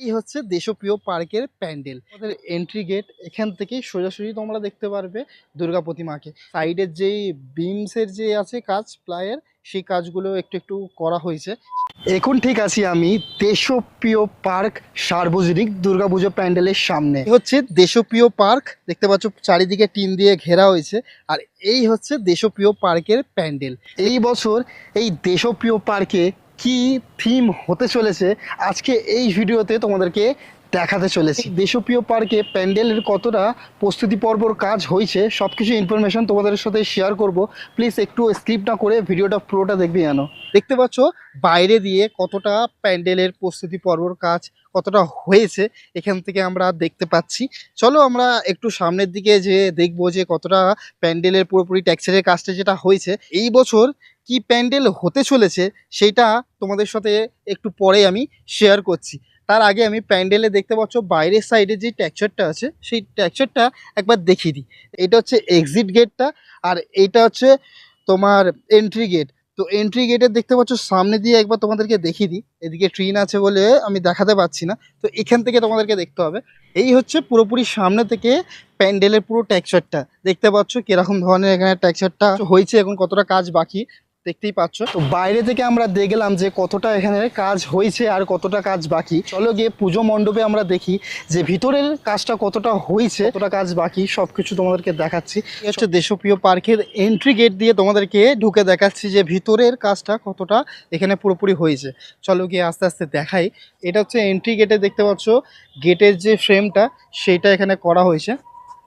এই হচ্ছে দেশপ্রিয় পার্কের প্যান্ডেল। আমাদের এন্ট্রি গেট এখান থেকে সোজাসুজি তোমরা দেখতে পারবে দুর্গা প্রতিমাকে। সাইডের যেই বিমসের যে আছে কাজ প্লাইয়ের, সেই কাজগুলো একটু একটু করা হয়েছে। এখন ঠিক আছি আমি দেশপ্রিয় পার্ক সার্বজনিক দুর্গাপুজো প্যান্ডেলের সামনে। এই হচ্ছে দেশপ্রিয় পার্ক, দেখতে পাচ্ছ চারিদিকে টিন দিয়ে ঘেরা হয়েছে। আর এই হচ্ছে দেশপ্রিয় পার্কের প্যান্ডেল। এই বছর এই দেশপ্রিয় পার্কে কি থিম হতে চলেছে আজকে এই ভিডিওতে তোমাদেরকে দেখাতে চলেছি। দেশপ্রিয় পার্কে প্যান্ডেলের কতটা প্রস্তুতি পর্বর কাজ হয়েছে সব কিছু ইনফরমেশন তোমাদের সাথে শেয়ার করব। প্লিজ একটু স্কিপ না করে ভিডিওটা পুরোটা দেখবে জানো। দেখতে পাচ্ছ বাইরে দিয়ে কতটা প্যান্ডেলের প্রস্তুতি পর্বর কাজ কতটা হয়েছে এখান থেকে আমরা দেখতে পাচ্ছি। চলো আমরা একটু সামনের দিকে যে দেখবো যে কতটা প্যান্ডেলের পুরোপুরি টেক্সচারের কাজটা যেটা হয়েছে এই বছর কি প্যান্ডেল হতে চলেছে সেটা তোমাদের সাথে একটু পরে আমি শেয়ার করছি। তার আগে আমি প্যান্ডেলে দেখতে পাচ্ছ বাইরের সাইডে যে টেক্সচারটা আছে সেই টেক্সচারটা একবার দেখিয়ে দিই। এটা হচ্ছে এক্সিট গেটটা আর এইটা হচ্ছে তোমার এন্ট্রি গেট। তো এন্ট্রি গেটের দেখতে পাচ্ছ সামনে দিয়ে একবার তোমাদেরকে দেখিয়ে দিই। এদিকে ট্রেন আছে বলে আমি দেখাতে পাচ্ছি না, তো এখান থেকে তোমাদেরকে দেখতে হবে। এই হচ্ছে পুরোপুরি সামনে থেকে প্যান্ডেলের পুরো টেক্সচারটা দেখতে পাচ্ছ কিরকম ধরনের এখানে টেক্সচারটা হয়েছে, এখন কতটা কাজ বাকি দেখতেই পাচ্ছ। তো বাইরে থেকে আমরা দেখলাম যে কতটা এখানে কাজ হয়েছে আর কতটা কাজ বাকি। চলো গিয়ে পুজো মণ্ডপে আমরা দেখি যে ভিতরের কাজটা কতটা হয়েছে কতটা কাজ বাকি সবকিছু তোমাদেরকে দেখাচ্ছি। হচ্ছে দেশপ্রিয় পার্কের এন্ট্রি গেট দিয়ে তোমাদেরকে ঢুকে দেখাচ্ছি যে ভিতরের কাজটা কতটা এখানে পুরোপুরি হয়েছে। চলো গিয়ে আস্তে আস্তে দেখাই। এটা হচ্ছে এন্ট্রি গেটে দেখতে পাচ্ছ গেটের যে ফ্রেমটা সেটা এখানে করা হয়েছে।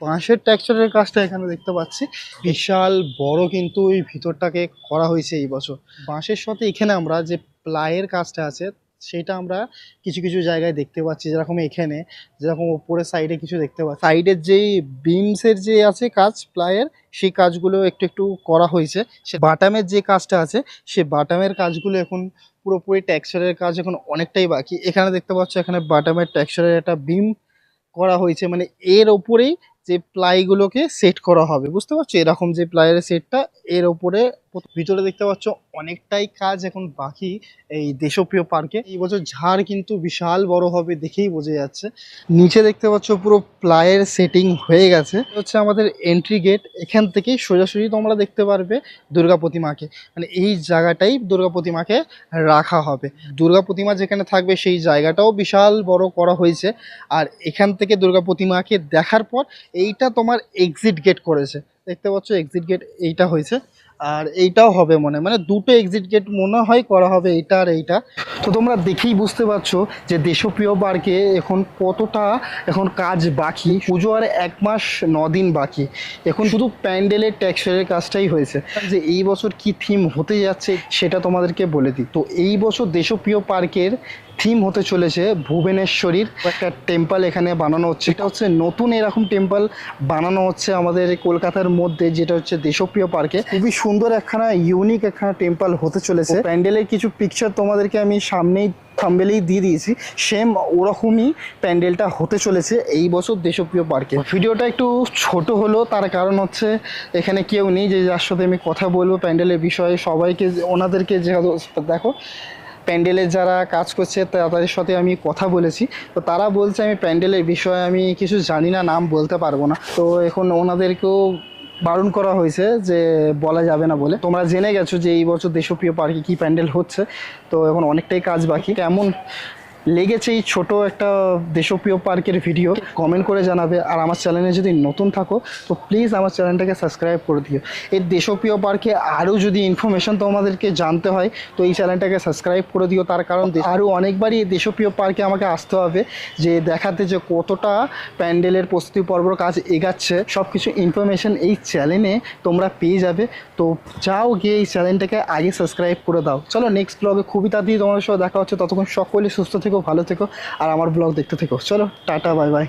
বাঁশের টেক্সচারের কাজটা এখানে দেখতে পাচ্ছি বিশাল বড়, কিন্তু এই ভিতরটাকে করা হয়েছে এই বছর। বাঁশের সাথে এখানে আমরা যে প্লাইয়ের কাজটা আছে সেটা আমরা কিছু কিছু জায়গায় দেখতে পাচ্ছি, যেরকম এখানে যেরকম ওপরের সাইডে কিছু দেখতে পাচ্ছি। সাইডের যেই বিমসের যে আছে কাজ প্লাইয়ের সেই কাজগুলো একটু একটু করা হয়েছে। সে বাটামের যে কাজটা আছে সে বাটামের কাজগুলো এখন পুরোপুরি টেক্সচারের কাজ এখন অনেকটাই বাকি। এখানে দেখতে পাচ্ছ এখানে বাটামের টেক্সচারের একটা বিম করা হয়েছে, মানে এর ওপরেই যে প্লাইগুলোকে সেট করা হবে, বুঝতে পারছো এরকম যে প্লাইয়ের সেটটা এর ওপরে। ভিতরে দেখতে পাচ্ছ অনেকটাই কাজ এখন বাকি এই দেশপ্রিয় পার্কে। এই বছর ঝাড় কিন্তু বিশাল বড় হবে দেখেই বোঝা যাচ্ছে। নিচে দেখতে পাচ্ছ পুরো প্লাইয়ের সেটিং হয়ে গেছে। হচ্ছে আমাদের এন্ট্রি গেট, এখান থেকেই সোজাসুজি তোমরা দেখতে পারবে দুর্গা প্রতিমাকে, মানে এই জায়গাটাই দুর্গা প্রতিমাকে রাখা হবে। দুর্গা প্রতিমা যেখানে থাকবে সেই জায়গাটাও বিশাল বড় করা হয়েছে। আর এখান থেকে দুর্গা প্রতিমাকে দেখার পর এইটা তোমার এক্সিট গেট করেছে, দেখতে পাচ্ছ এক্সিট গেট এইটা হয়েছে। আর এইটাও হবে মানে দুটো এক্সিট গেট মনে হয় করা হবে, এইটা আর এইটা। তো তোমরা দেখেই বুঝতে পারছো যে দেশপ্রিয় পার্কে এখন কতটা এখন কাজ বাকি। পুজো আর 1 মাস 9 দিন বাকি, এখন শুধু প্যান্ডেলের টেক্সচারের কাজটাই হয়েছে। যে এই বছর কি থিম হতে যাচ্ছে সেটা তোমাদেরকে বলে দিই। তো এই বছর দেশপ্রিয় পার্কের থিম হতে চলেছে ভুবনেশ্বরীর একটা টেম্পল এখানে বানানো হচ্ছে। এটা হচ্ছে নতুন এরকম টেম্পল বানানো হচ্ছে আমাদের কলকাতার মধ্যে, যেটা হচ্ছে দেশপ্রিয় পার্কে। খুবই সুন্দর একখানা ইউনিক একখানা টেম্পল হতে চলেছে। প্যান্ডেলের কিছু পিকচার তোমাদেরকে আমি সামনেই থাম্বনেলেই দিয়ে দিয়েছি, সেম ওরকমই প্যান্ডেলটা হতে চলেছে এই বছর দেশপ্রিয় পার্কে। ভিডিওটা একটু ছোট হলো, তার কারণ হচ্ছে এখানে কেউ নেই যে যার সাথে আমি কথা বলবো প্যান্ডেলের বিষয়ে। সবাইকে ওনাদেরকে যে দেখো প্যান্ডেলের যারা কাজ করছে তাদের সাথে আমি কথা বলেছি, তো তারা বলছে আমি প্যান্ডেলের বিষয়ে আমি কিছু জানি না, নাম বলতে পারবো না। তো এখন ওনাদেরকেও বারণ করা হয়েছে যে বলা যাবে না বলে। তোমরা জেনে গেছো যে এই বছর দেশপ্রিয় পার্কে কী প্যান্ডেল হচ্ছে। তো এখন অনেকটাই কাজ বাকি। কেমন লেগেছে এই ছোট একটা দেশপ্রিয় পার্কের ভিডিও কমেন্ট করে জানাবে। আর আমার চ্যানেলে যদি নতুন থাকো তো প্লিজ আমার চ্যানেলটাকে সাবস্ক্রাইব করে দিও। এই দেশপ্রিয় পার্কে আরও যদি ইনফরমেশন তোমাদেরকে জানতে হয় তো এই চ্যানেলটাকে সাবস্ক্রাইব করে দিও। তার কারণ আরও অনেকবারই এই দেশপ্রিয় পার্কে আমাকে আসতে হবে যে দেখাতে যে কতটা প্যান্ডেলের প্রস্তুতি পর্বর কাজ এগাচ্ছে। সব কিছু ইনফরমেশন এই চ্যানেলে তোমরা পেয়ে যাবে। তো যাও গিয়ে এই চ্যানেলটাকে আগে সাবস্ক্রাইব করে দাও। চলো নেক্সট ব্লগে খুবই তাড়াতাড়ি তোমাদের সাথে দেখা হচ্ছে। ততক্ষণ সকলে সুস্থ থেকো, ভালো থেকো আর আমার ব্লগ দেখতে থেকো। চলো টাটা, বাই বাই।